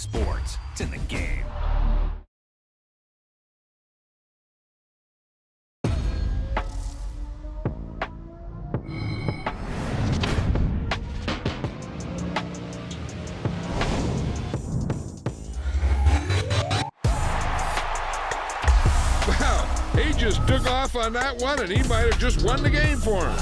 sports. It's in the game. Wow, he just took off on that one, and he might have just won the game for him.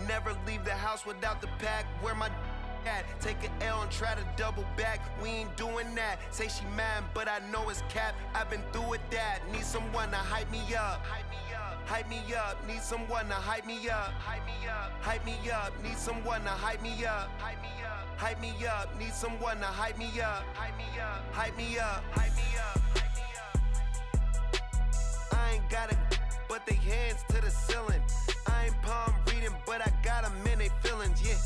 Never leave the house without the pack. Where my at? Take an L and try to double back. We ain't doing that. Say she mad, but I know it's cap. I've been through with that. Need someone to hype me up. Hype me up. Need someone to hype me up. Hype me up. Need someone to hype me up. Hype me up. Need someone to hype me up. Hype me up. Hype me up. I ain't got it, but they hands to the ceiling. I ain't palm reading, but I got them in they feelings, yeah.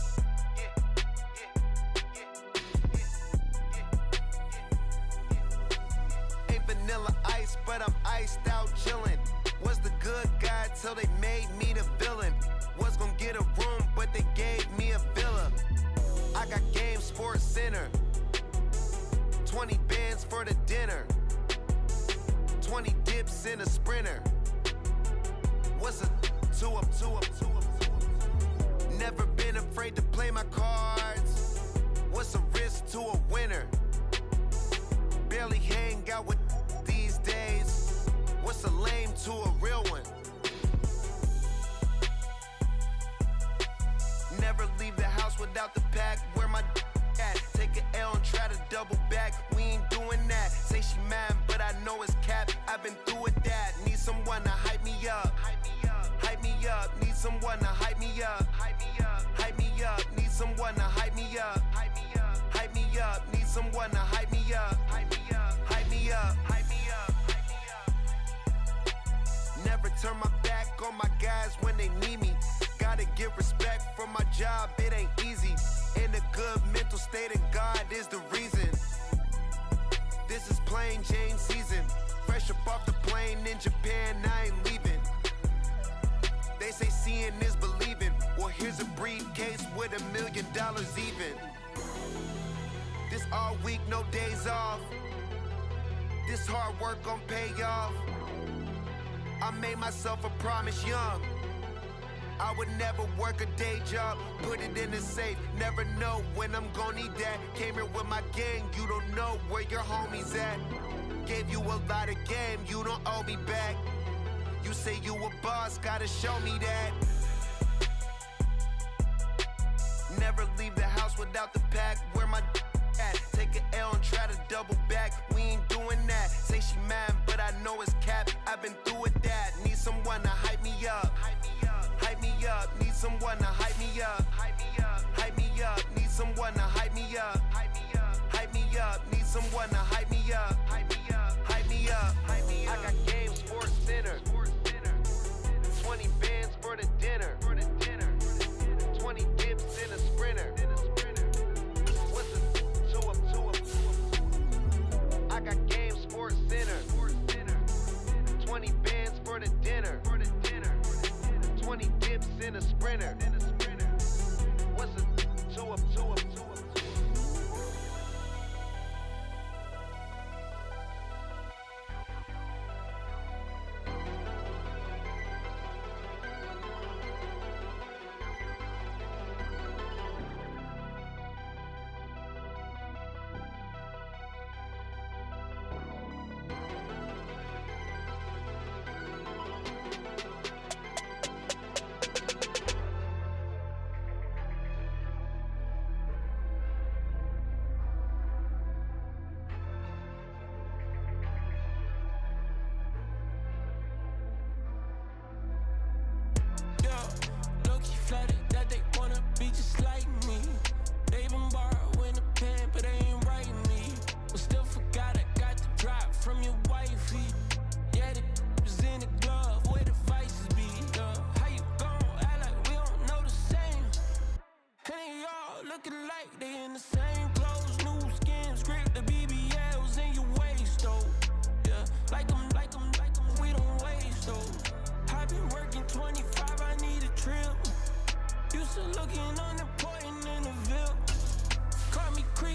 Ain't vanilla ice, but I'm iced out chillin'. Was the good guy till they made me the villain. Was gonna get a room, but they gave me a villa. I got game, Sports Center. 20 bands for the dinner. 20 dips in a sprinter. What's a two up? Never been afraid to play my cards. What's a risk to a winner? Barely hang out with these days. What's a lame to a real one? Never leave the house without the pack. Where my at? Take an L and try to double back. We ain't doing that. Say she mad, but I know it's cap. I've been through with that. Need someone to hype me up. Hype me up. Need someone to hype me up. Hype me up. Need someone to hype me up. Hype me up. Need someone to hype me up. Hype me up. Never turn my back on my guys when they need me. Gotta give respect for my job, it ain't easy. In a good mental state, and God is the reason. This is plain Jane season. Fresh up off the plane in Japan, I ain't leaving. They say seeing is believing. Well, here's a briefcase with $1 million even. This all week, no days off. This hard work gon' pay off. I made myself a promise young. I would never work a day job, put it in the safe. Never know when I'm gon' need that. Came here with my gang, you don't know where your homies at. Gave you a lot of game, you don't owe me back. You say you a boss, gotta show me that. Never leave the house without the pack. Where my at? Take an L and try to double back. We ain't doing that. Say she mad, but I know it's cap. I've been through with that. Need someone to hype me up. Hype me up. Need someone to hype me up. Hype me up. Need someone to hype me up. Hype me up. Need someone to hype me up. Hype me up. I got game, Sports Center. 20 bands for the dinner. 20 dips in a sprinter. What's a two up? I got game, Sports Center. 20 bands for the dinner. 20 dips in a sprinter. What's a two up?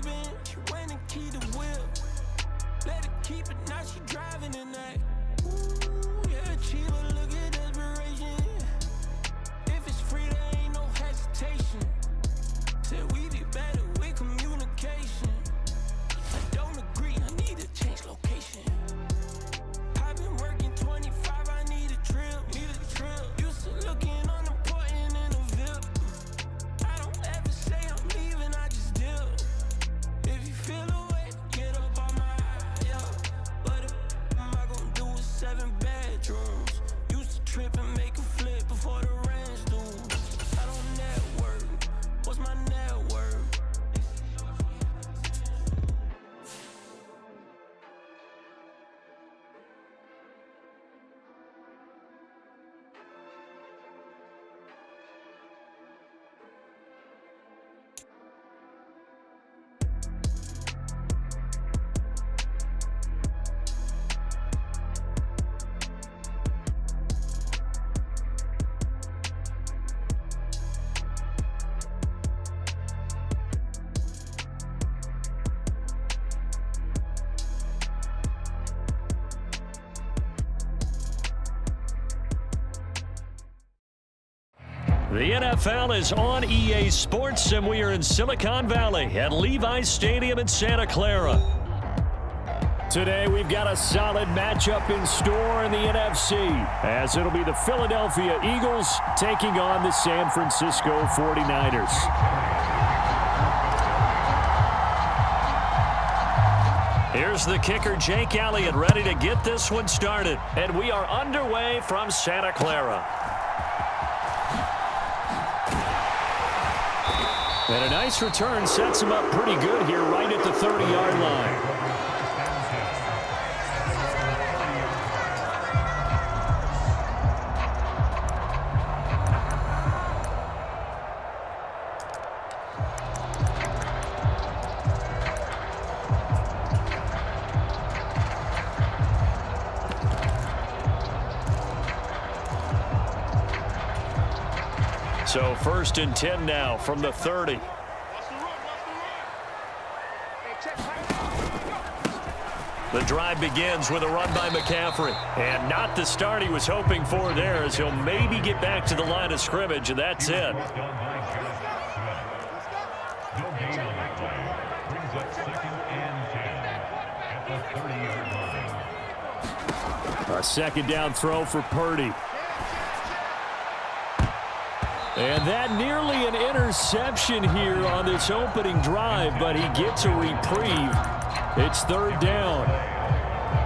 sleeping, she went and keyed the whip. Let her keep it, now she driving in that. Ooh, yeah, achiever, look at desperation. If it's free, there ain't no hesitation. Said we be better with communication. I don't agree, I need to change location. I've been working 25, I need a trip. Used to looking unimportant in a VIP. I don't ever say I'm leaving, I just dip. If you feel away, get up on my yeah. But am I gonna do with 7 bedrooms? Used to trip and make a flip before the rent's due. I don't network, what's my net worth? The NFL is on EA Sports, and we are in Silicon Valley at Levi's Stadium in Santa Clara. Today, we've got a solid matchup in store in the NFC, as it'll be the Philadelphia Eagles taking on the San Francisco 49ers. Here's the kicker, Jake Elliott, ready to get this one started. And we are underway from Santa Clara. And a nice return sets him up pretty good here right at the 30-yard line. So 1st and 10 now from the 30. The drive begins with a run by McCaffrey. And not the start he was hoping for there, as he'll maybe get back to the line of scrimmage, and that's it. A second down throw for Purdy. And that nearly an interception here on this opening drive, but he gets a reprieve. It's 3rd down.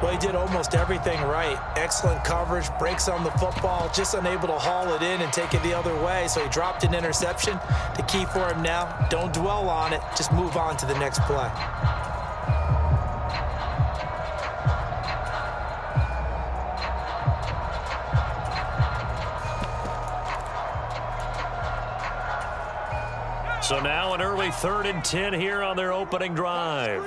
Well, he did almost everything right. Excellent coverage, breaks on the football, just unable to haul it in and take it the other way, so he dropped an interception. The key for him now, don't dwell on it, just move on to the next play. So now an early 3rd and 10 here on their opening drive.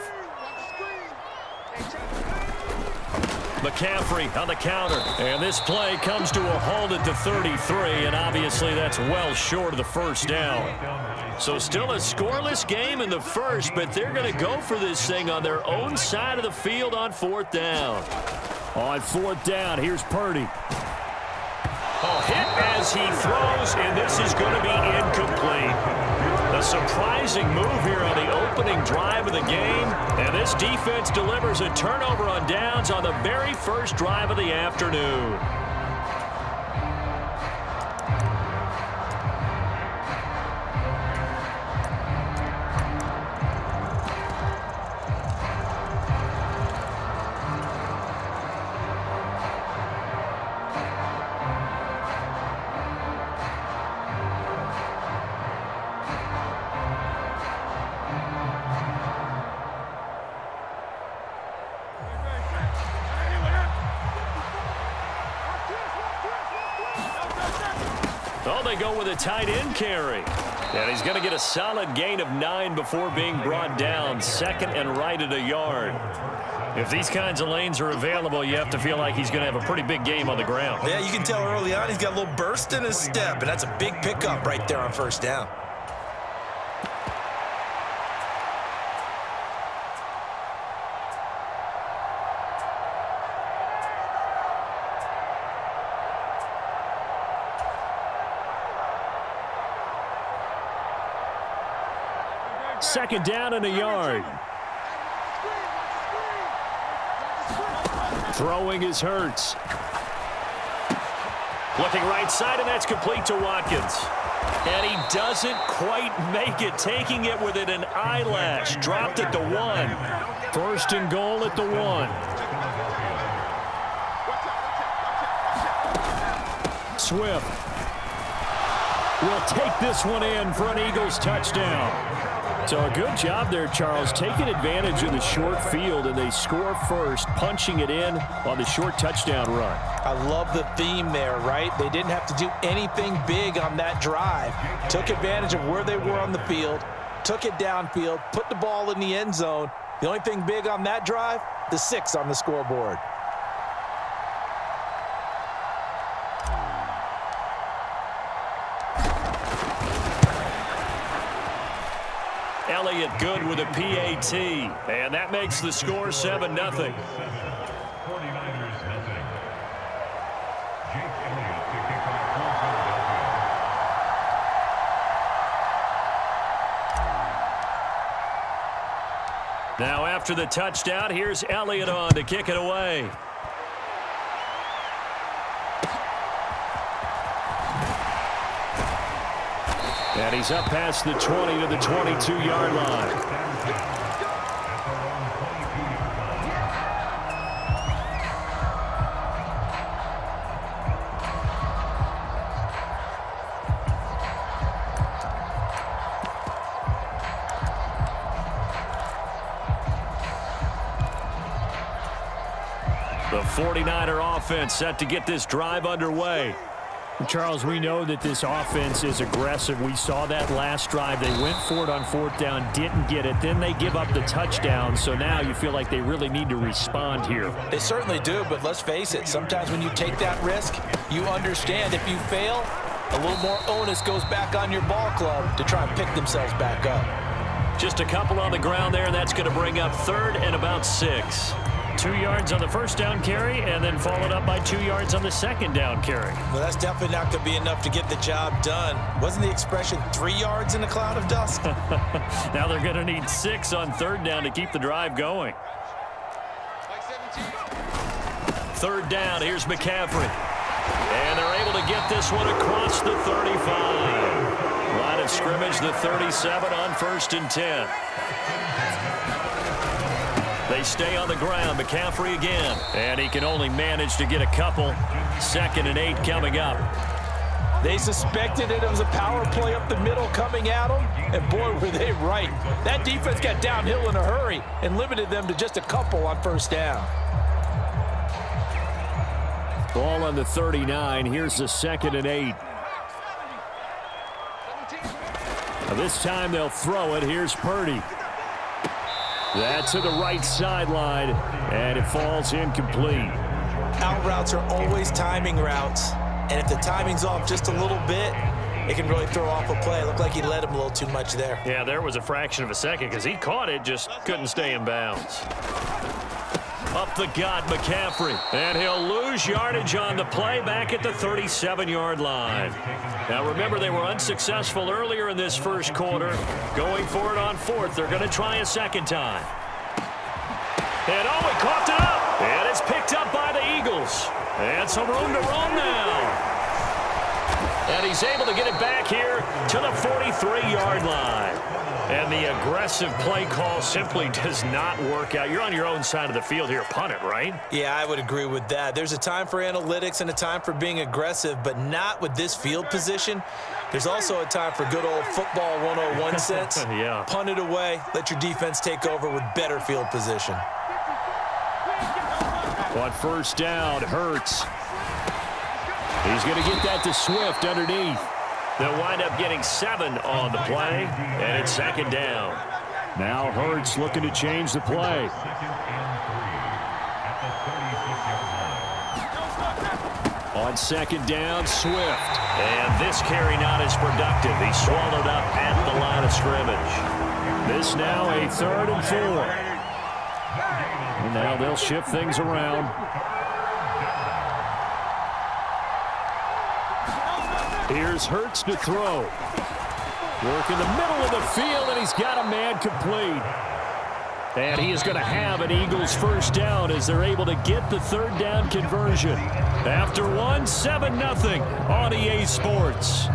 McCaffrey on the counter, and this play comes to a halt at the 33, and obviously that's well short of the 1st down. So still a scoreless game in the 1st, but they're going to go for this thing on their own side of the field on 4th down. On 4th down, here's Purdy. A hit as he throws, and this is going to be incomplete. A surprising move here on the opening drive of the game, and this defense delivers a turnover on downs on the very first drive of the afternoon. Oh, they go with a tight end carry. And he's going to get a solid gain of 9 before being brought down. 2nd and right at a yard. If these kinds of lanes are available, you have to feel like he's going to have a pretty big game on the ground. Yeah, you can tell early on he's got a little burst in his step, and that's a big pickup right there on 1st down. second down and a yard. Throwing is Hurts. Looking right side, and that's complete to Watkins. And he doesn't quite make it, taking it within an eyelash. Dropped at the 1. First and goal at the 1. Swift will take this one in for an Eagles touchdown. So a good job there, Charles, taking advantage of the short field, and they score first, punching it in on the short touchdown run. I love the theme there, right? They didn't have to do anything big on that drive. Took advantage of where they were on the field, took it downfield, put the ball in the end zone. The only thing big on that drive, the 6 on the scoreboard. Elliott good with a PAT, and that makes the score 7-0. 49ers nothing. Jake Elliott to kick off for Philadelphia. Now after the touchdown, here's Elliott on to kick it away. And he's up past the 20 to the 22-yard line. The 49er offense set to get this drive underway. Charles, we know that this offense is aggressive. We saw that last drive. They went for it on 4th down, didn't get it. Then they give up the touchdown. So now you feel like they really need to respond here. They certainly do, but let's face it. Sometimes when you take that risk, you understand if you fail, a little more onus goes back on your ball club to try and pick themselves back up. Just a couple on the ground there, and that's going to bring up 3rd and about 6. 2 yards on the first down carry, and then followed up by 2 yards on the second down carry. Well, that's definitely not going to be enough to get the job done. Wasn't the expression 3 yards in a cloud of dust? Now they're going to need 6 on 3rd down to keep the drive going. 3rd down, here's McCaffrey. And they're able to get this one across the 35. Line of scrimmage, the 37 on 1st and 10. They stay on the ground. McCaffrey again. And he can only manage to get a couple. 2nd and 8 coming up. They suspected it was a power play up the middle coming at them. And boy, were they right. That defense got downhill in a hurry and limited them to just a couple on 1st down. Ball on the 39. Here's the 2nd and 8. Now this time they'll throw it. Here's Purdy. That's to the right sideline, and it falls incomplete. Out routes are always timing routes, and if the timing's off just a little bit, it can really throw off a play. It looked like he led him a little too much there. Yeah, there was a fraction of a second because he caught it, just couldn't stay in bounds. Up the gut, McCaffrey, and he'll lose yardage on the play back at the 37-yard line. Now remember, they were unsuccessful earlier in this first quarter. Going for it on 4th. They're going to try a second time. And oh, he coughed it up. And it's picked up by the Eagles. And some room to run now. And he's able to get it back here to the 43-yard line. And the aggressive play call simply does not work out. You're on your own side of the field here. Punt it, right? Yeah, I would agree with that. There's a time for analytics and a time for being aggressive, but not with this field position. There's also a time for good old football 101 sense. Yeah. Punt it away. Let your defense take over with better field position. On 1st down, Hurts. He's going to get that to Swift underneath. They'll wind up getting 7 on the play, and it's 2nd down. Now Hurts looking to change the play. On 2nd down, Swift. And this carry not as productive. He swallowed up at the line of scrimmage. This now a 3rd and 4. And now they'll shift things around. Here's Hurts to throw. Work in the middle of the field, and he's got a man complete. And he is going to have an Eagles first down as they're able to get the third down conversion. After one, 7-0 on EA Sports.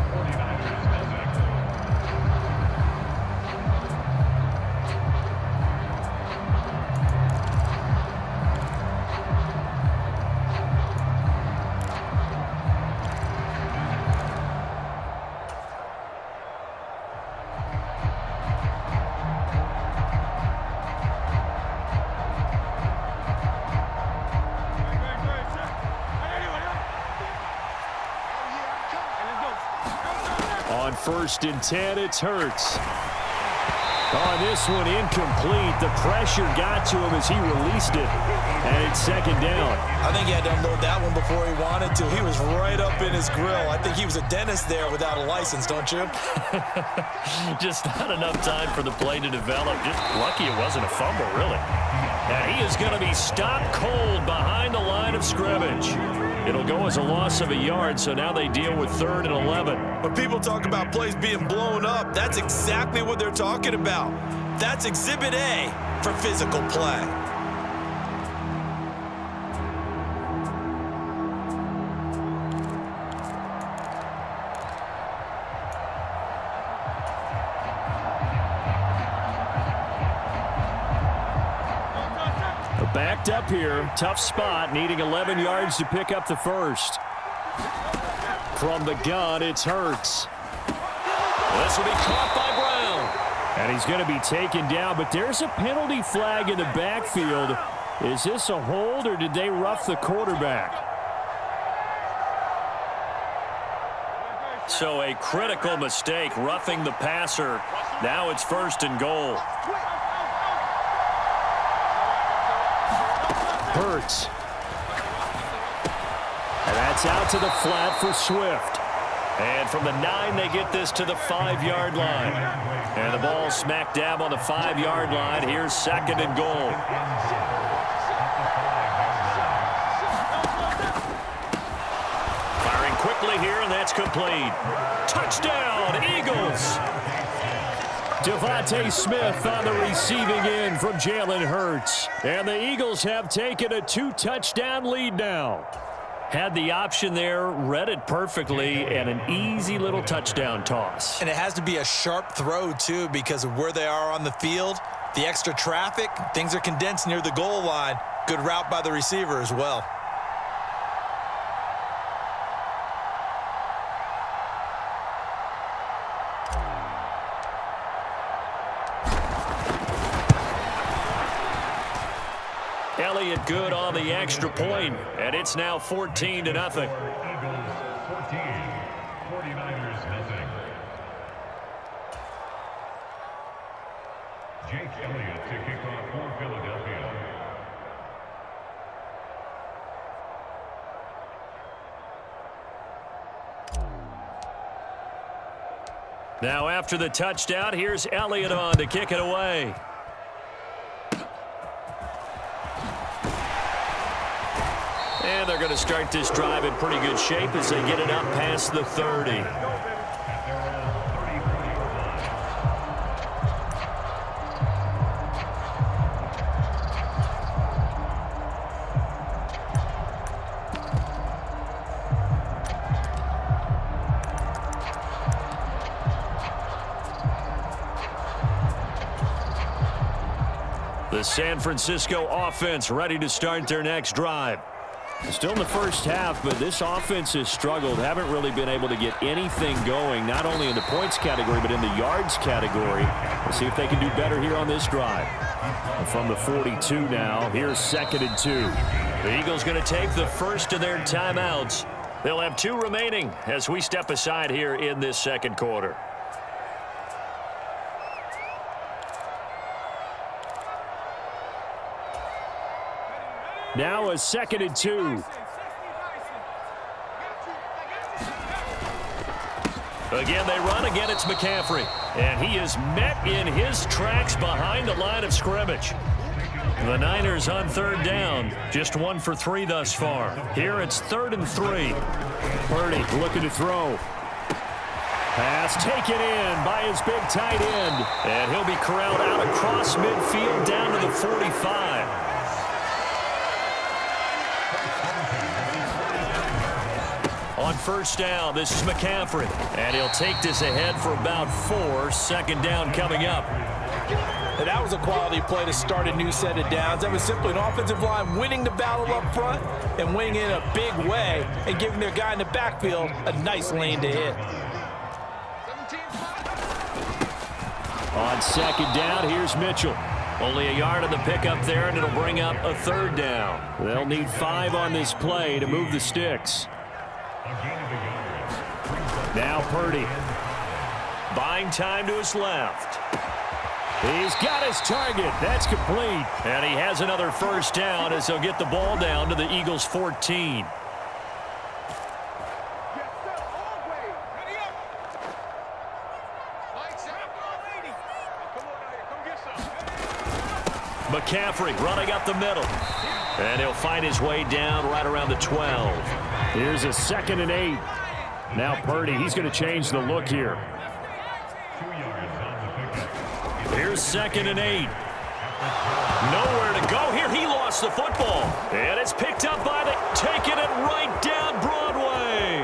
On 1st and 10, it's Hurts. On this one, incomplete. The pressure got to him as he released it. And it's 2nd down. I think he had to unload that one before he wanted to. He was right up in his grill. I think he was a dentist there without a license, don't you? Just not enough time for the play to develop. Just lucky it wasn't a fumble, really. And he is going to be stopped cold behind the line of scrimmage. It'll go as a loss of a yard, so now they deal with 3rd and 11. When people talk about plays being blown up, that's exactly what they're talking about. That's Exhibit A for physical play. Backed up here, tough spot, needing 11 yards to pick up the first. From the gun, it's Hurts. This will be caught by Brown. And he's going to be taken down, but there's a penalty flag in the backfield. Is this a hold, or did they rough the quarterback? So a critical mistake, roughing the passer. Now it's 1st and goal. Hurts. And that's out to the flat for Swift. And from the 9, they get this to the 5-yard line. And the ball smack dab on the 5-yard line. Here's 2nd and goal. Firing quickly here, and that's complete. Touchdown, Eagles! Devontae Smith on the receiving end from Jalen Hurts. And the Eagles have taken a 2-touchdown lead now. Had the option there, read it perfectly, and an easy little touchdown toss. And it has to be a sharp throw, too, because of where they are on the field. The extra traffic, things are condensed near the goal line. Good route by the receiver as well. Elliott good on the extra point, and it's now 14-0. Eagles 14, 49ers 0. Jake Elliott to kick off for Philadelphia. Now after the touchdown, here's Elliott on to kick it away. And they're going to start this drive in pretty good shape as they get it up past the 30. The San Francisco offense ready to start their next drive. Still in the first half, but this offense has struggled. Haven't really been able to get anything going, not only in the points category, but in the yards category. Let's see if they can do better here on this drive. From the 42 now, here's 2nd and 2. The Eagles going to take the first of their timeouts. They'll have 2 remaining as we step aside here in this second quarter. Now a 2nd and 2. Again, they run. Again, it's McCaffrey. And he is met in his tracks behind the line of scrimmage. The Niners on 3rd down. Just 1 for 3 thus far. Here it's 3rd and 3. Purdy looking to throw. Pass taken in by his big tight end. And he'll be corralled out across midfield down to the 45. On first down, this is McCaffrey. And he'll take this ahead for about 4. Second down coming up. And that was a quality play to start a new set of downs. That was simply an offensive line winning the battle up front and winning in a big way and giving their guy in the backfield a nice lane to hit. On second down, here's Mitchell. Only a yard of the pickup there, and it'll bring up a third down. They'll need 5 on this play to move the sticks. Now Purdy. Buying time to his left. He's got his target. That's complete. And he has another first down as they'll get the ball down to the Eagles' 14. McCaffrey running up the middle. And he'll find his way down right around the 12. Here's a 2nd and 8. Now Purdy, he's going to change the look here. Here's 2nd and 8. Nowhere to go here. He lost the football. And it's picked up by taking it right down Broadway.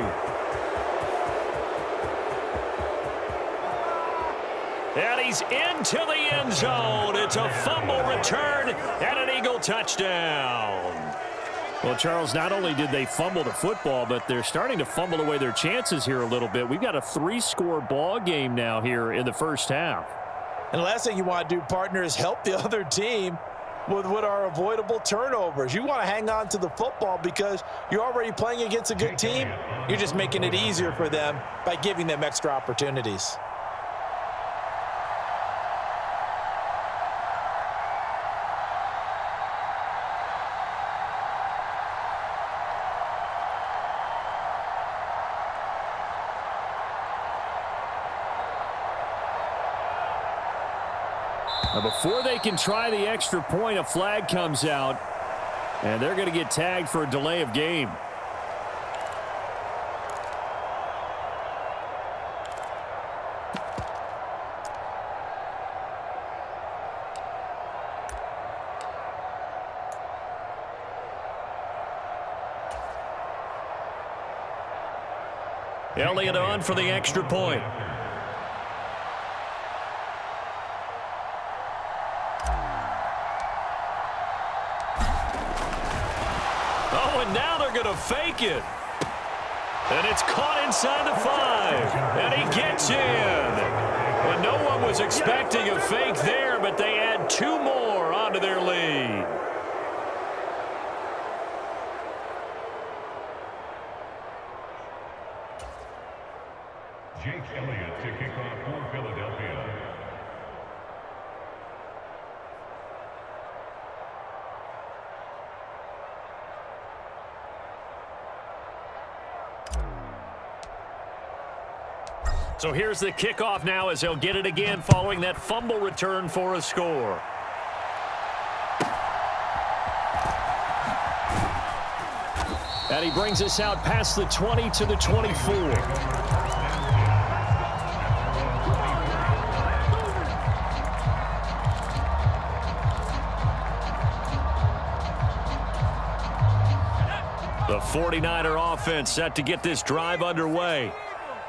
And he's into the end zone. It's a fumble return and an Eagle touchdown. Well, Charles, not only did they fumble the football, but they're starting to fumble away their chances here a little bit. We've got a 3-score ball game now here in the first half. And the last thing you want to do, partner, is help the other team with what are avoidable turnovers. You want to hang on to the football because you're already playing against a good team. You're just making it easier for them by giving them extra opportunities. Now, before they can try the extra point, a flag comes out, and they're going to get tagged for a delay of game. Elliott on for the extra point. Fake it. And it's caught inside the 5. And he gets in. And no one was expecting a fake there, but they add 2 more onto their lead. Jake Elliott to kick off for Philadelphia. So here's the kickoff now as they'll get it again following that fumble return for a score. And he brings us out past the 20 to the 24. The 49er offense set to get this drive underway.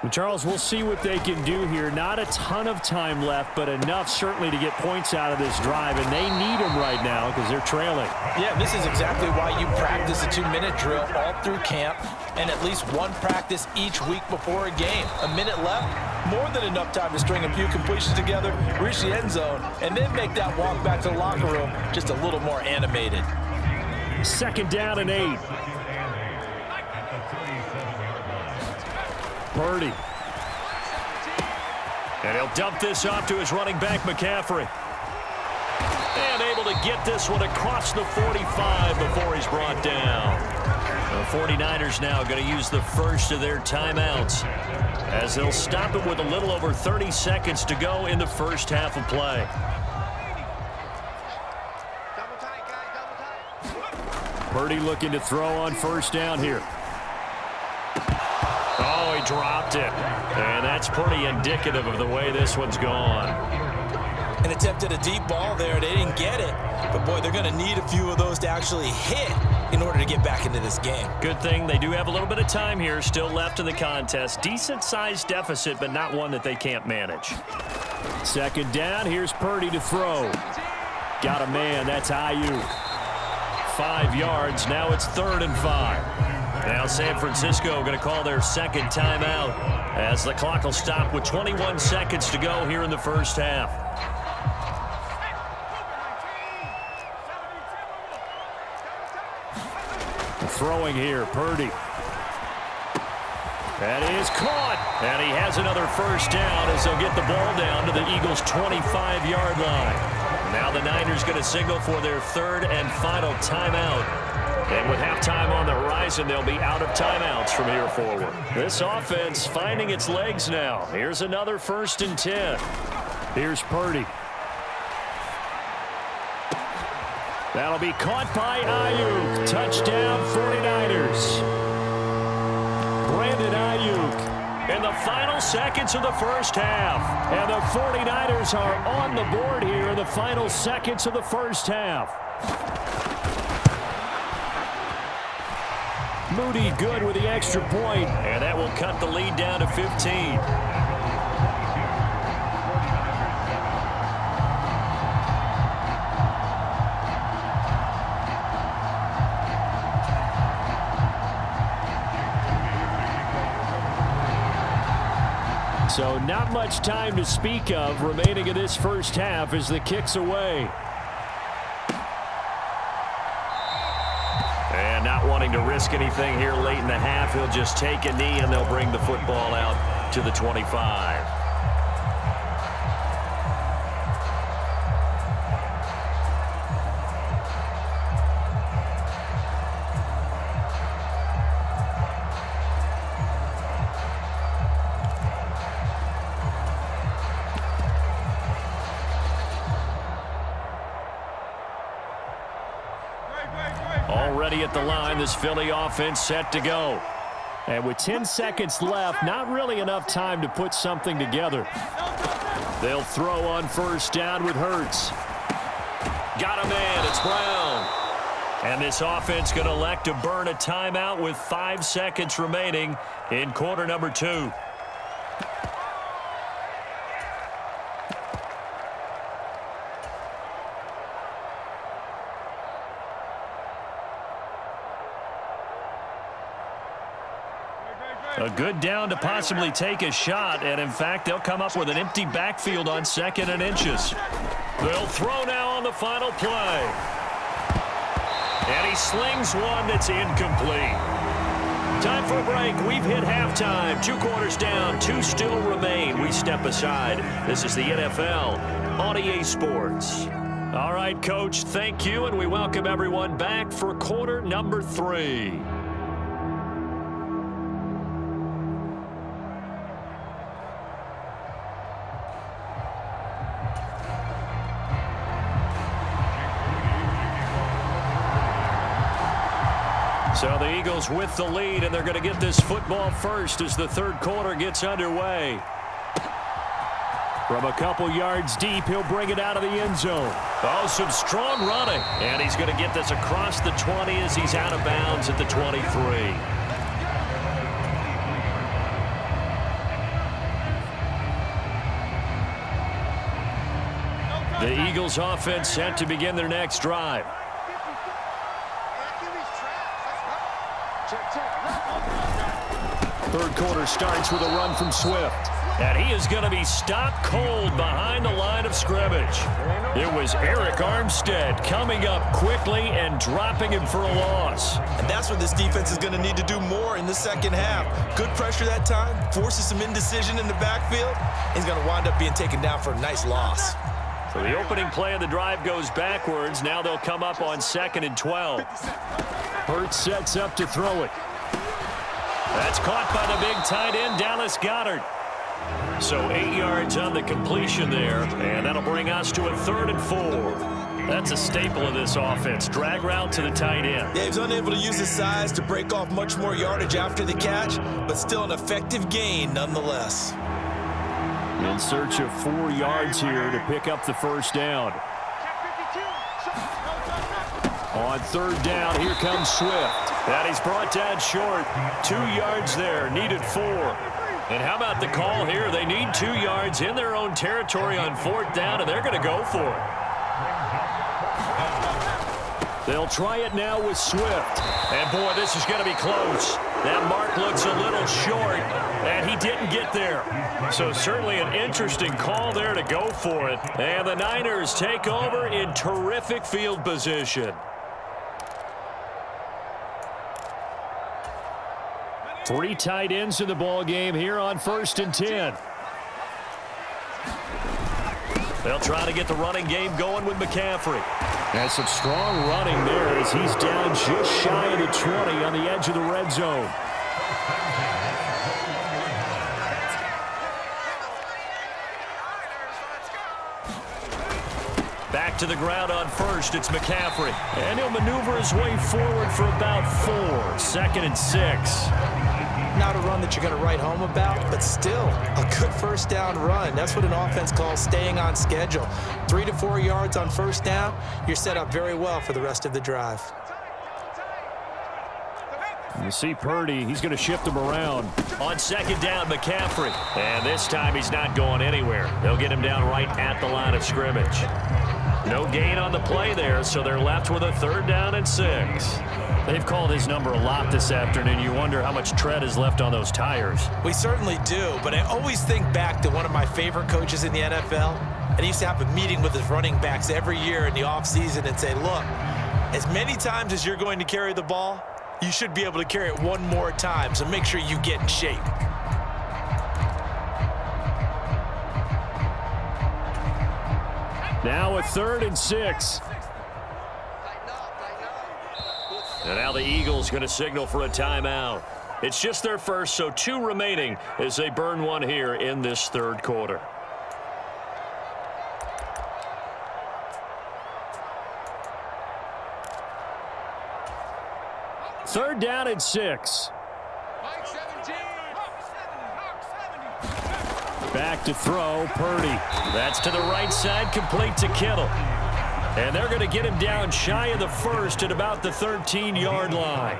Well, Charles, we'll see what they can do here. Not a ton of time left, but enough certainly to get points out of this drive, and they need them right now because they're trailing. Yeah, this is exactly why you practice a 2-minute drill all through camp and at least one practice each week before a game. A minute left, more than enough time to string a few completions together, reach the end zone, and then make that walk back to the locker room just a little more animated. 2nd down and 8. Purdy. And he'll dump this off to his running back, McCaffrey. And able to get this one across the 45 before he's brought down. The 49ers now going to use the first of their timeouts as they'll stop it with a little over 30 seconds to go in the first half of play. Purdy looking to throw on first down here. Oh, he dropped it. And that's pretty indicative of the way this one's gone. An attempt at a deep ball there. They didn't get it. But, boy, they're going to need a few of those to actually hit in order to get back into this game. Good thing they do have a little bit of time here still left in the contest. Decent-sized deficit, but not one that they can't manage. Second down, here's Purdy to throw. Got a man, that's Ayuk. 5 yards, now it's 3rd and 5. Now San Francisco going to call their second timeout as the clock will stop with 21 seconds to go here in the first half. Throwing here, Purdy. That is caught, and he has another first down as they'll get the ball down to the Eagles' 25-yard line. Now the Niners going to signal for their 3rd and final timeout. And with halftime on the horizon, they'll be out of timeouts from here forward. This offense finding its legs now. Here's another 1st and 10. Here's Purdy. That'll be caught by Ayuk. Touchdown, 49ers. Brandon Ayuk in the final seconds of the first half. And the 49ers are on the board here in the final seconds of the first half. Moody good with the extra point. And that will cut the lead down to 15. So not much time to speak of remaining in this first half as the kick's away. And not wanting to risk anything here late in the half, he'll just take a knee and they'll bring the football out to the 25. Already at the line, this Philly offense set to go. And with 10 seconds left, not really enough time to put something together. They'll throw on first down with Hurts. Got a man, it's Brown. And this offense going to elect to burn a timeout with 5 seconds remaining in quarter number 2. A good down to possibly take a shot, and in fact, they'll come up with an empty backfield on 2nd and inches. They'll throw now on the final play. And he slings one that's incomplete. Time for a break. We've hit halftime. 2 quarters down, 2 still remain. We step aside. This is the NFL on EA Sports. All right, Coach, thank you, and we welcome everyone back for quarter number 3. So the Eagles with the lead, and they're going to get this football first as the 3rd quarter gets underway. From a couple yards deep, he'll bring it out of the end zone. Oh, some strong running. And he's going to get this across the 20 as he's out of bounds at the 23. The Eagles offense set to begin their next drive. Third quarter starts with a run from Swift. And he is going to be stopped cold behind the line of scrimmage. It was Eric Armstead coming up quickly and dropping him for a loss. And that's what this defense is going to need to do more in the second half. Good pressure that time, forces some indecision in the backfield. He's going to wind up being taken down for a nice loss. So the opening play of the drive goes backwards. Now they'll come up on 2nd and 12. Hurts sets up to throw it. That's caught by the big tight end, Dallas Goedert. So 8 yards on the completion there, and that'll bring us to a 3rd and 4. That's a staple of this offense. Drag route to the tight end. Yeah, he was unable to use his size to break off much more yardage after the catch, but still an effective gain nonetheless. In search of 4 yards here to pick up the first down. On third down, here comes Swift. And he's brought down short. 2 yards there, needed 4. And how about the call here? They need 2 yards in their own territory on fourth down, and they're going to go for it. They'll try it now with Swift. And, boy, this is going to be close. That mark looks a little short, and he didn't get there. So certainly an interesting call there to go for it. And the Niners take over in terrific field position. 3 tight ends in the ball game here on 1st and 10. They'll try to get the running game going with McCaffrey. That's some strong running there as he's down just shy of the 20 on the edge of the red zone. Back to the ground on first. It's McCaffrey. And he'll maneuver his way forward for about 4. 2nd and 6. Not a run that you're going to write home about, but still a good first down run. That's what an offense calls staying on schedule. 3 to 4 yards on first down, you're set up very well for the rest of the drive. You see Purdy, he's going to shift him around. On 2nd down, McCaffrey. And this time he's not going anywhere. They'll get him down right at the line of scrimmage. No gain on the play there, so they're left with a 3rd down and 6. They've called his number a lot this afternoon. You wonder how much tread is left on those tires. We certainly do, but I always think back to one of my favorite coaches in the NFL, and he used to have a meeting with his running backs every year in the offseason and say, look, as many times as you're going to carry the ball, you should be able to carry it 1 more time, so make sure you get in shape. Now a 3rd and 6. And now the Eagles going to signal for a timeout. It's just their first, so 2 remaining as they burn 1 here in this 3rd quarter. Third down and 6. Back to throw, Purdy. That's to the right side, complete to Kittle. And they're going to get him down shy of the 1st at about the 13-yard line.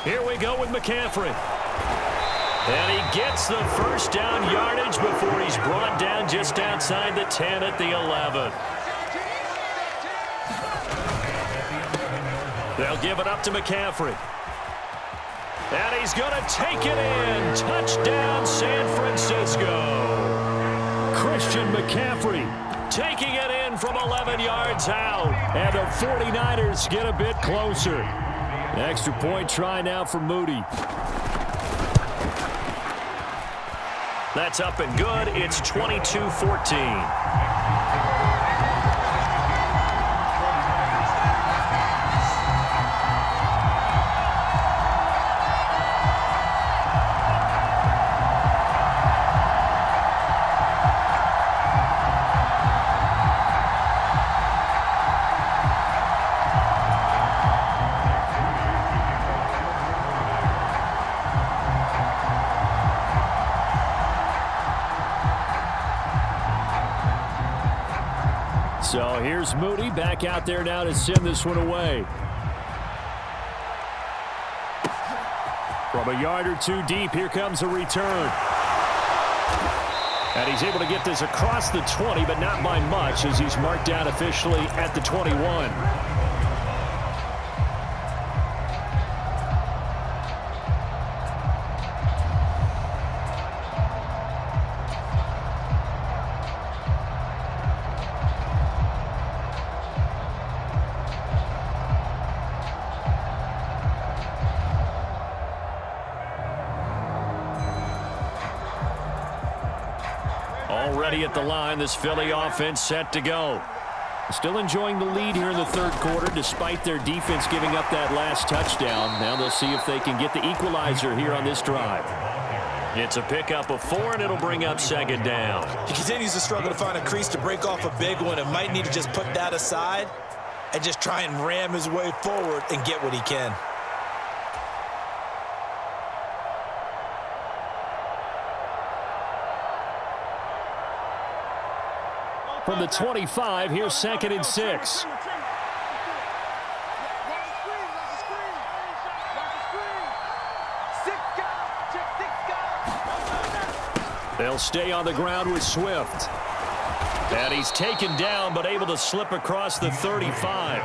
Here we go with McCaffrey. And he gets the first down yardage before he's brought down just outside the 10 at the 11. They'll give it up to McCaffrey. And he's going to take it in. Touchdown, San Francisco. Christian McCaffrey taking it in from 11 yards out. And the 49ers get a bit closer. Extra point try now for Moody. That's up and good. It's 22-14. So here's Moody back out there now to send this one away. From a yard or 2 deep, here comes a return. And he's able to get this across the 20, but not by much as he's marked down officially at the 21. Already at the line, this Philly offense set to go. Still enjoying the lead here in the 3rd quarter despite their defense giving up that last touchdown. Now they'll see if they can get the equalizer here on this drive. It's a pickup of 4, and it'll bring up second down. He continues to struggle to find a crease to break off a big one and might need to just put that aside and just try and ram his way forward and get what he can. From the 25, here's 2nd and 6. They'll stay on the ground with Swift. And he's taken down, but able to slip across the 35.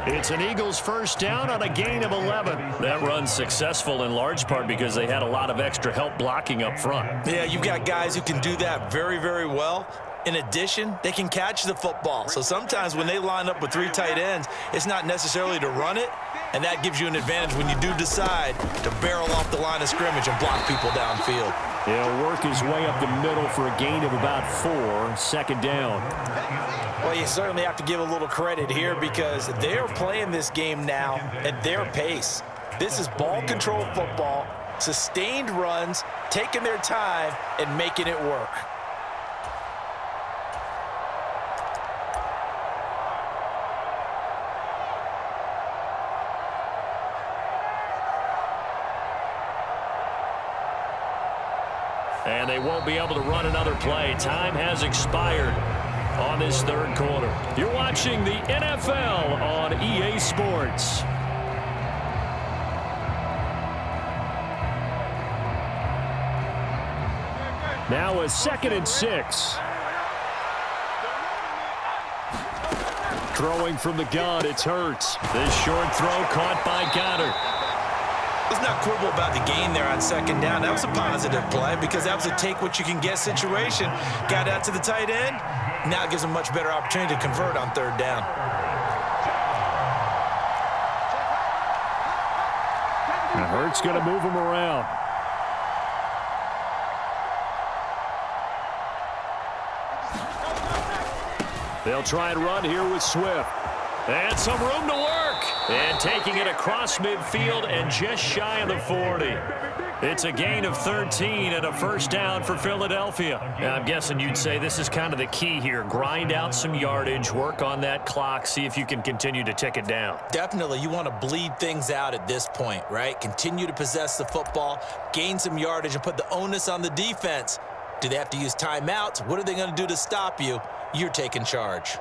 It's an Eagles first down on a gain of 11. That run's successful in large part because they had a lot of extra help blocking up front. Yeah, you've got guys who can do that very, very well. In addition, they can catch the football. So sometimes when they line up with 3 tight ends, it's not necessarily to run it, and that gives you an advantage when you do decide to barrel off the line of scrimmage and block people downfield. He'll work his way up the middle for a gain of about 4, 2nd down. Well, you certainly have to give a little credit here because they're playing this game now at their pace. This is ball control football, sustained runs, taking their time and making it work. And they won't be able to run another play. Time has expired on this 3rd quarter. You're watching the NFL on EA Sports. Now a 2nd and 6. Throwing from the gun, it's Hurts. This short throw caught by Goddard. Let's not quibble about the gain there on 2nd down. That was a positive play because that was a take-what-you-can-get situation. Got out to the tight end. Now it gives them a much better opportunity to convert on 3rd down. Now Hurts going to move him around. They'll try and run here with Swift. And some room to work. And taking it across midfield and just shy of the 40. It's a gain of 13 and a first down for Philadelphia. Now, I'm guessing you'd say this is kind of the key here. Grind out some yardage, work on that clock, see if you can continue to tick it down. Definitely, you want to bleed things out at this point, right? Continue to possess the football, gain some yardage, and put the onus on the defense. Do they have to use timeouts? What are they going to do to stop you? You're taking charge.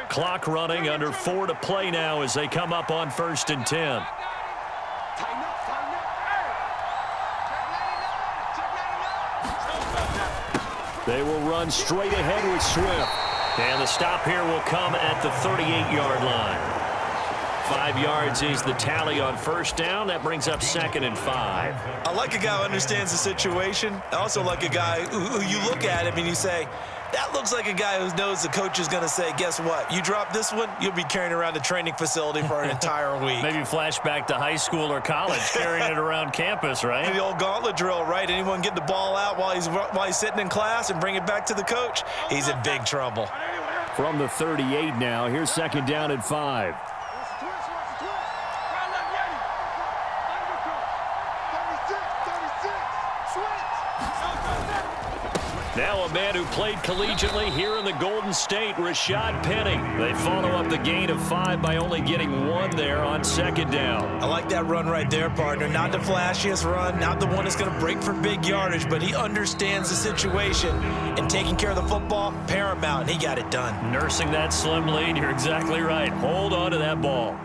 Clock running, under 4 to play now as they come up on 1st and 10. They will run straight ahead with Swift. And the stop here will come at the 38-yard line. 5 yards is the tally on 1st down. That brings up 2nd and 5. I like a guy who understands the situation. I also like a guy who you look at him and you say, that looks like a guy who knows the coach is going to say, guess what? You drop this one, you'll be carrying around the training facility for an entire week. Maybe flashback to high school or college, carrying it around campus, right? The old gauntlet drill, right? Anyone get the ball out while he's sitting in class and bring it back to the coach? He's in big trouble. From the 38 now, here's 2nd down and 5. Now a man who played collegiately here in the Golden State, Rashad Penny. They follow up the gain of 5 by only getting 1 there on 2nd down. I like that run right there, partner. Not the flashiest run, not the one that's going to break for big yardage, but he understands the situation, and taking care of the football, paramount, and he got it done. Nursing that slim lead, you're exactly right. Hold on to that ball.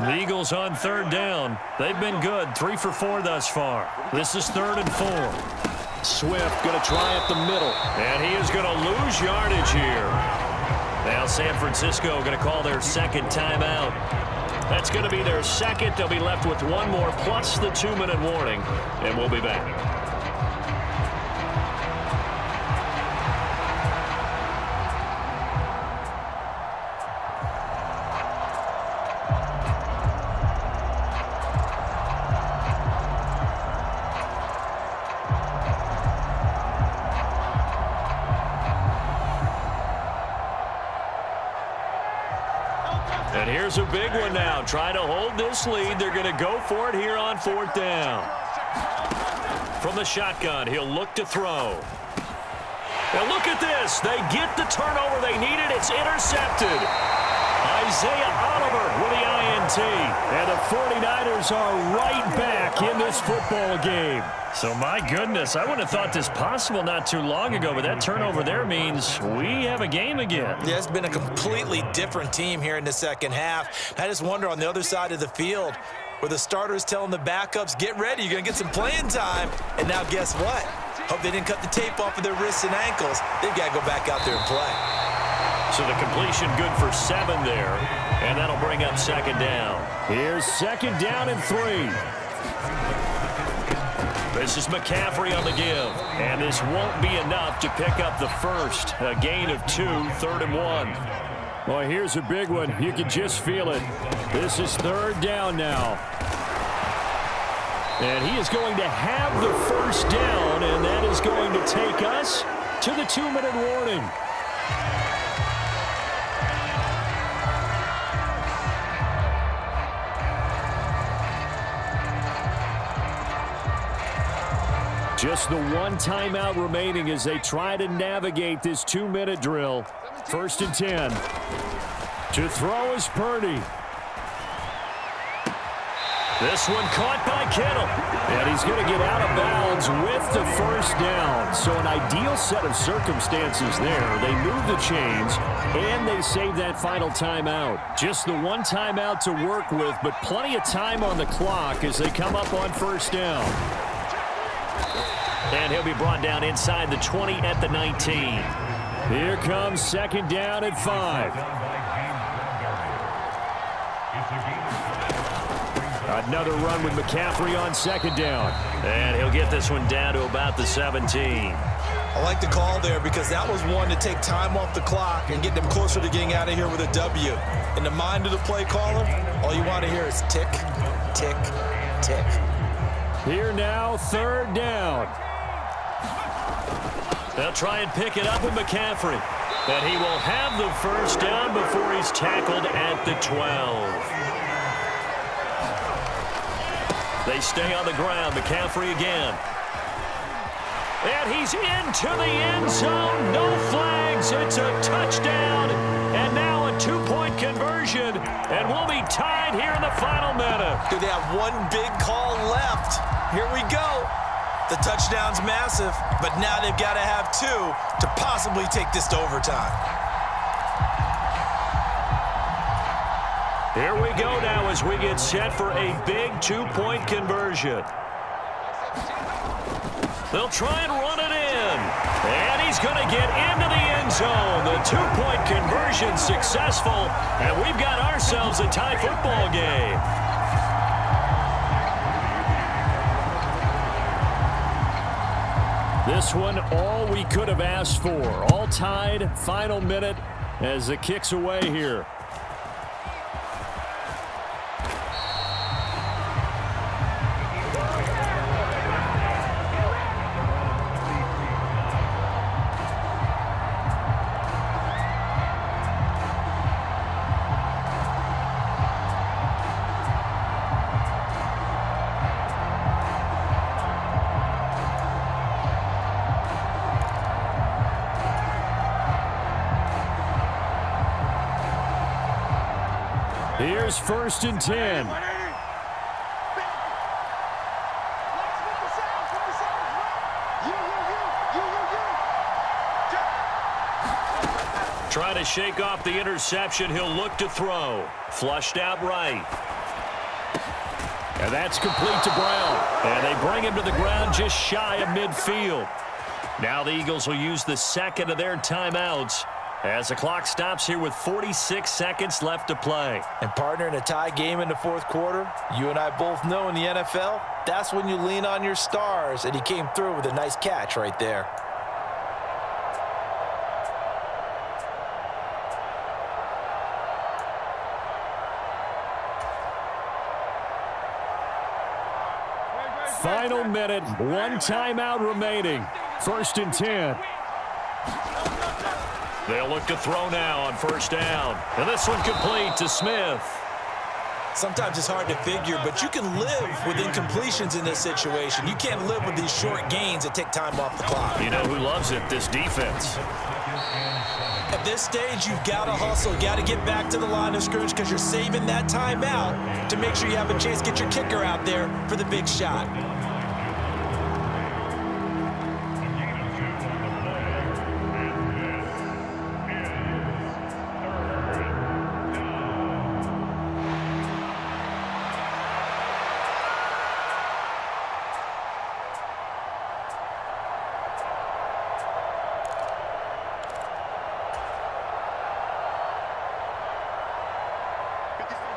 The Eagles on 3rd down. They've been good, 3 for 4 thus far. This is 3rd and 4. Swift going to try up the middle. And he is going to lose yardage here. Now San Francisco going to call their 2nd timeout. That's going to be their second. They'll be left with one more plus the 2-minute warning, and we'll be back. And here's a big one now. Trying to hold this lead. They're going to go for it here on 4th down. From the shotgun, he'll look to throw. And look at this. They get the turnover they needed. It's intercepted. Isaiah Oliver with the INT. And the 49ers are right back in this football game. So, my goodness, I wouldn't have thought this possible not too long ago, but that turnover there means we have a game again. Yeah, it's been a completely different team here in the second half. I just wonder on the other side of the field where the starters telling the backups, get ready, you're going to get some playing time. And now guess what? Hope they didn't cut the tape off of their wrists and ankles. They've got to go back out there and play. So the completion good for 7 there, and that'll bring up 2nd down. Here's 2nd down and 3. This is McCaffrey on the give, and this won't be enough to pick up the first. A gain of 2, 3rd and 1. Well, here's a big one. You can just feel it. This is 3rd down now. And he is going to have the first down, and that is going to take us to the 2-minute warning. Just the one timeout remaining as they try to navigate this 2-minute drill. 1st and 10. To throw is Purdy. This one caught by Kittle. And he's going to get out of bounds with the first down. So an ideal set of circumstances there. They move the chains, and they save that final timeout. Just the one timeout to work with, but plenty of time on the clock as they come up on 1st down. And he'll be brought down inside the 20 at the 19. Here comes 2nd down at 5. Another run with McCaffrey on 2nd down. And he'll get this one down to about the 17. I like the call there because that was one to take time off the clock and get them closer to getting out of here with a W. In the mind of the play caller, all you want to hear is tick, tick, tick. Here now, 3rd down. They'll try and pick it up with McCaffrey. But he will have the first down before he's tackled at the 12. They stay on the ground. McCaffrey again. And he's into the end zone. No flags. It's a touchdown. And now a 2-point conversion. And we'll be tied here in the final minute. Do they have one big call left? Here we go. The touchdown's massive, but now they've got to have 2 to possibly take this to overtime. Here we go now as we get set for a big 2-point conversion. They'll try and run it in. And he's going to get into the end zone. The 2-point conversion successful. And we've got ourselves a tie football game. This one, all we could have asked for. All tied, final minute as the kick's away here. Here's 1st and 10. Trying to shake off the interception. He'll look to throw. Flushed out right. And that's complete to Brown. And they bring him to the ground just shy of midfield. Now the Eagles will use the second of their timeouts As the clock stops here with 46 seconds left to play. And partner, in a tie game in the fourth quarter, you and I both know in the NFL, that's when you lean on your stars, and he came through with a nice catch right there. Final minute, one timeout remaining. 1st and 10. They'll look to throw now on 1st down. And this one complete to Smith. Sometimes it's hard to figure, but you can live with incompletions in this situation. You can't live with these short gains that take time off the clock. You know who loves it? This defense. At this stage, you've got to hustle. You've got to get back to the line of scrimmage because you're saving that timeout to make sure you have a chance to get your kicker out there for the big shot.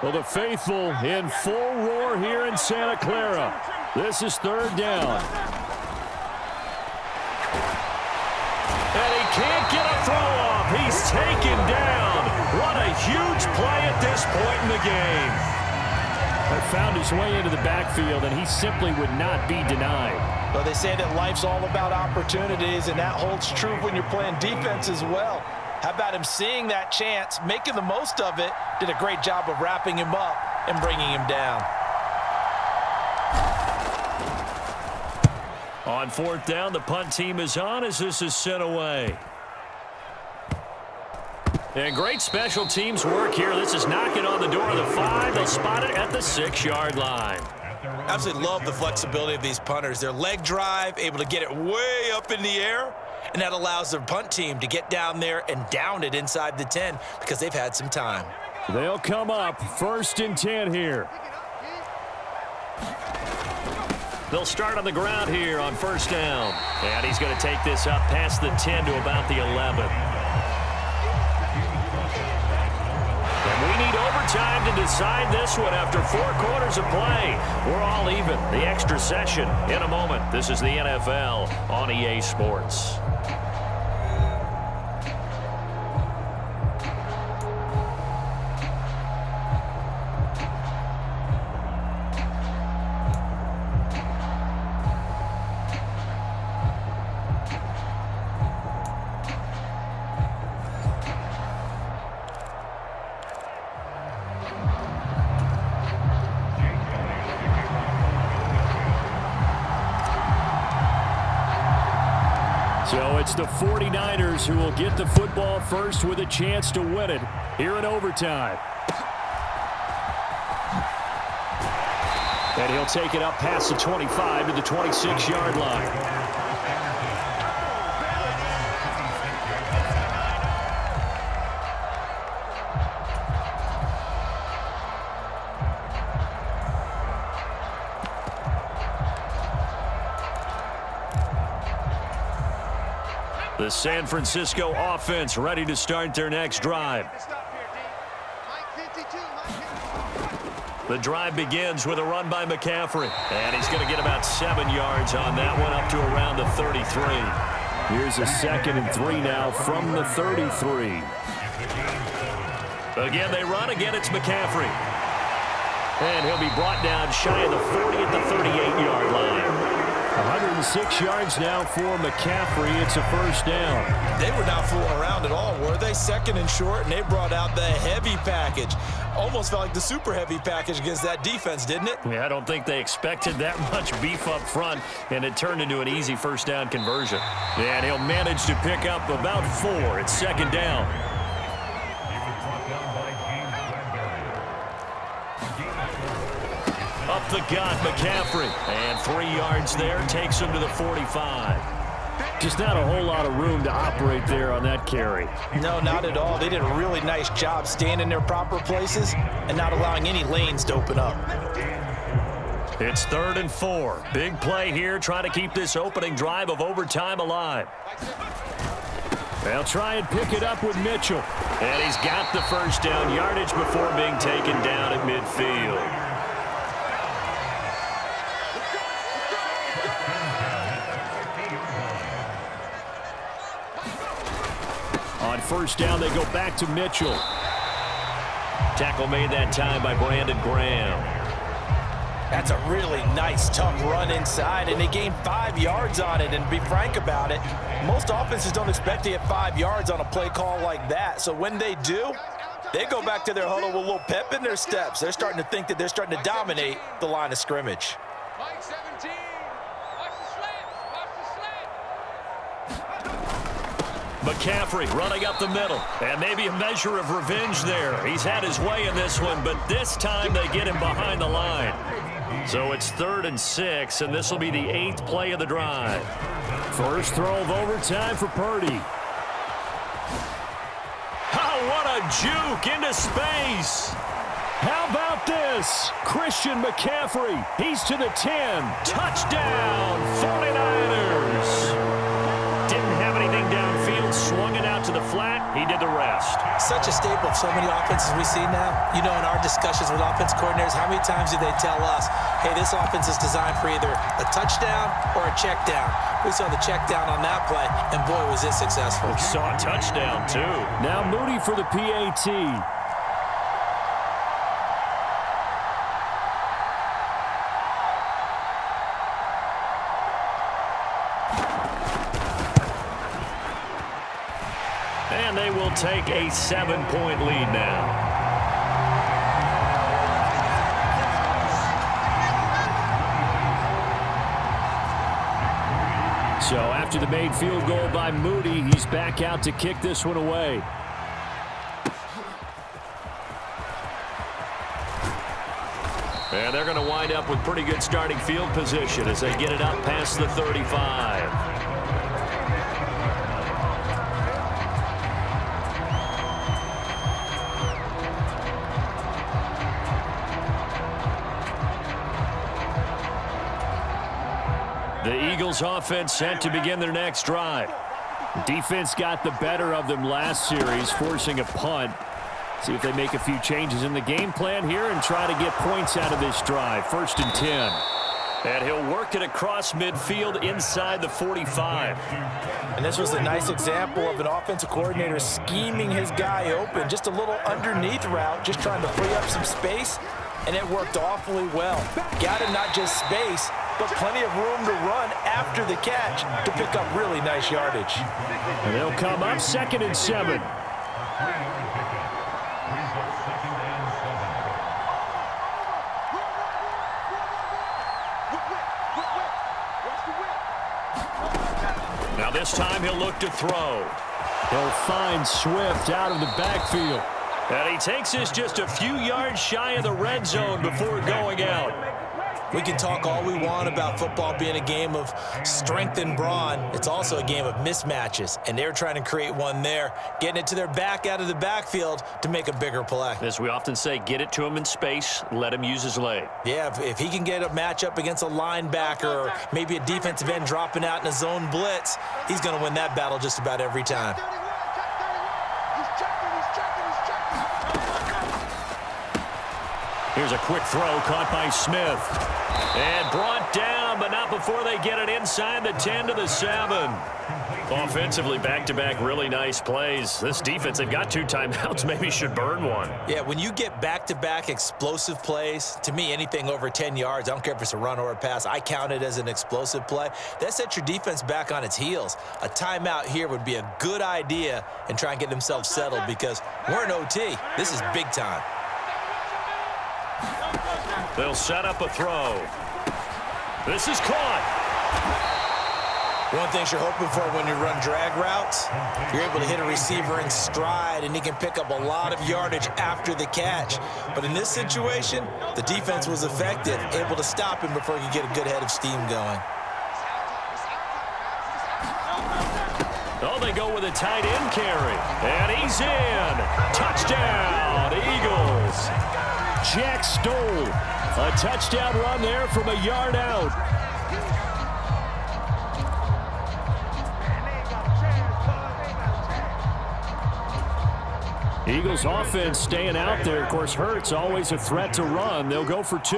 Well, the faithful in full roar here in Santa Clara. This is 3rd down. And he can't get a throw off. He's taken down. What a huge play at this point in the game. Found his way into the backfield, and he simply would not be denied. Well, they say that life's all about opportunities, and that holds true when you're playing defense as well. How about him seeing that chance, making the most of it, did a great job of wrapping him up and bringing him down. On 4th down, the punt team is on as this is sent away. And great special teams work here. This is knocking on the door of the 5. They'll spot it at the 6-yard line. Absolutely love the flexibility of these punters. Their leg drive, able to get it way up in the air, and that allows their punt team to get down there and down it inside the 10 because they've had some time. They'll come up 1st and 10 here. They'll start on the ground here on 1st down. And he's going to take this up past the 10 to about the 11. And we need overtime to decide this one after 4 quarters of play. We're all even. The extra session in a moment. This is the NFL on EA Sports. So it's the 49ers who will get the football first with a chance to win it here in overtime. And he'll take it up past the 25 to the 26-yard line. The San Francisco offense ready to start their next drive. The drive begins with a run by McCaffrey. And he's going to get about 7 yards on that one, up to around the 33. Here's a 2nd and 3 now from the 33. Again, they run. Again, it's McCaffrey. And he'll be brought down shy of the 40 at the 38-yard line. 106 yards now for McCaffrey. It's a 1st down. They were not fooling around at all, were they? 2nd and short, and they brought out the heavy package. Almost felt like the super heavy package against that defense, didn't it? Yeah, I don't think they expected that much beef up front, and it turned into an easy 1st down conversion. And he'll manage to pick up about 4. It's 2nd down. Up the gut, McCaffrey. And 3 yards there, takes him to the 45. Just not a whole lot of room to operate there on that carry. No, not at all. They did a really nice job staying in their proper places and not allowing any lanes to open up. It's 3rd and 4. Big play here, trying to keep this opening drive of overtime alive. They'll try and pick it up with Mitchell. And he's got the first down yardage before being taken down at midfield. On first down, they go back to Mitchell. Tackle made that time by Brandon Graham. That's a really nice, tough run inside, and they gained 5 yards on it. And to be frank about it, most offenses don't expect to get 5 yards on a play call like that. So when they do, they go back to their huddle with a little pep in their steps. They're starting to think that they're starting to dominate the line of scrimmage. Mike 17. Watch the slant. McCaffrey running up the middle. And maybe a measure of revenge there. He's had his way in this one, but this time they get him behind the line. So it's 3rd and 6, and this will be the 8th play of the drive. First throw of overtime for Purdy. Oh, what a juke into space. How about this? Christian McCaffrey. He's to the 10. Touchdown, 49ers. Didn't have anything downfield. Swung it out to the flat. He did the rest. Such a staple of so many offenses we see now. You know, in our discussions with offense coordinators, how many times do they tell us, hey, this offense is designed for either a touchdown or a check down. We saw the check down on that play, and boy, was it successful. We saw a touchdown, too. Now Moody for the PAT. And they will take a 7-point lead now. So after the made field goal by Moody, he's back out to kick this one away. And they're going to wind up with pretty good starting field position as they get it up past the 35. The Eagles offense set to begin their next drive. Defense got the better of them last series, forcing a punt. See if they make a few changes in the game plan here and try to get points out of this drive. 1st and 10. And he'll work it across midfield inside the 45. And this was a nice example of an offensive coordinator scheming his guy open. Just a little underneath route, just trying to free up some space, and it worked awfully well. Got him not just space, but plenty of room to run after the catch to pick up really nice yardage. And they'll come up 2nd and 7. Now this time he'll look to throw. He'll find Swift out of the backfield. And he takes this just a few yards shy of the red zone before going out. We can talk all we want about football being a game of strength and brawn. It's also a game of mismatches, and they're trying to create one there, getting it to their back out of the backfield to make a bigger play. As we often say, get it to him in space, let him use his leg. Yeah, if he can get a matchup against a linebacker or maybe a defensive end dropping out in a zone blitz, he's going to win that battle just about every time. Here's a quick throw caught by Smith. And brought down, but not before they get it inside the 10 to the 7. Offensively, back-to-back really nice plays. This defense, they've got 2 timeouts, maybe should burn one. Yeah, when you get back-to-back explosive plays, to me, anything over 10 yards, I don't care if it's a run or a pass, I count it as an explosive play. That sets your defense back on its heels. A timeout here would be a good idea and try and get themselves settled because we're in OT. This is big time. They'll set up a throw. This is caught. One thing you're hoping for when you run drag routes, you're able to hit a receiver in stride, and he can pick up a lot of yardage after the catch. But in this situation, the defense was effective, able to stop him before he could get a good head of steam going. Oh, they go with a tight end carry. And he's in. Touchdown, Eagles. Jack Stoll. A touchdown run there from a yard out. Eagles offense staying out there. Of course, Hurts always a threat to run. They'll go for 2.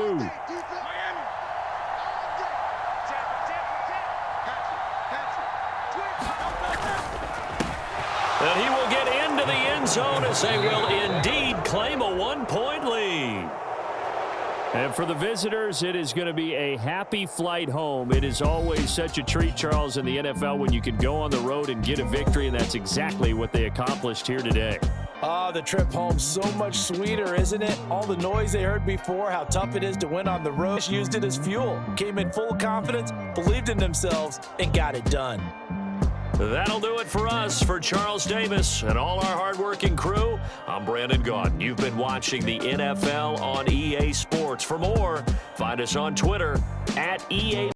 And he will get into the end zone as they will indeed claim a 1-point lead. And for the visitors, it is going to be a happy flight home. It is always such a treat, Charles, in the NFL when you can go on the road and get a victory, and that's exactly what they accomplished here today. The trip home so much sweeter, isn't it? All the noise they heard before, how tough it is to win on the road, used it as fuel. Came in full confidence, believed in themselves, and got it done. That'll do it for us. For Charles Davis and all our hardworking crew, I'm Brandon Gaudin. You've been watching the NFL on EA Sports. For more, find us on Twitter @EA.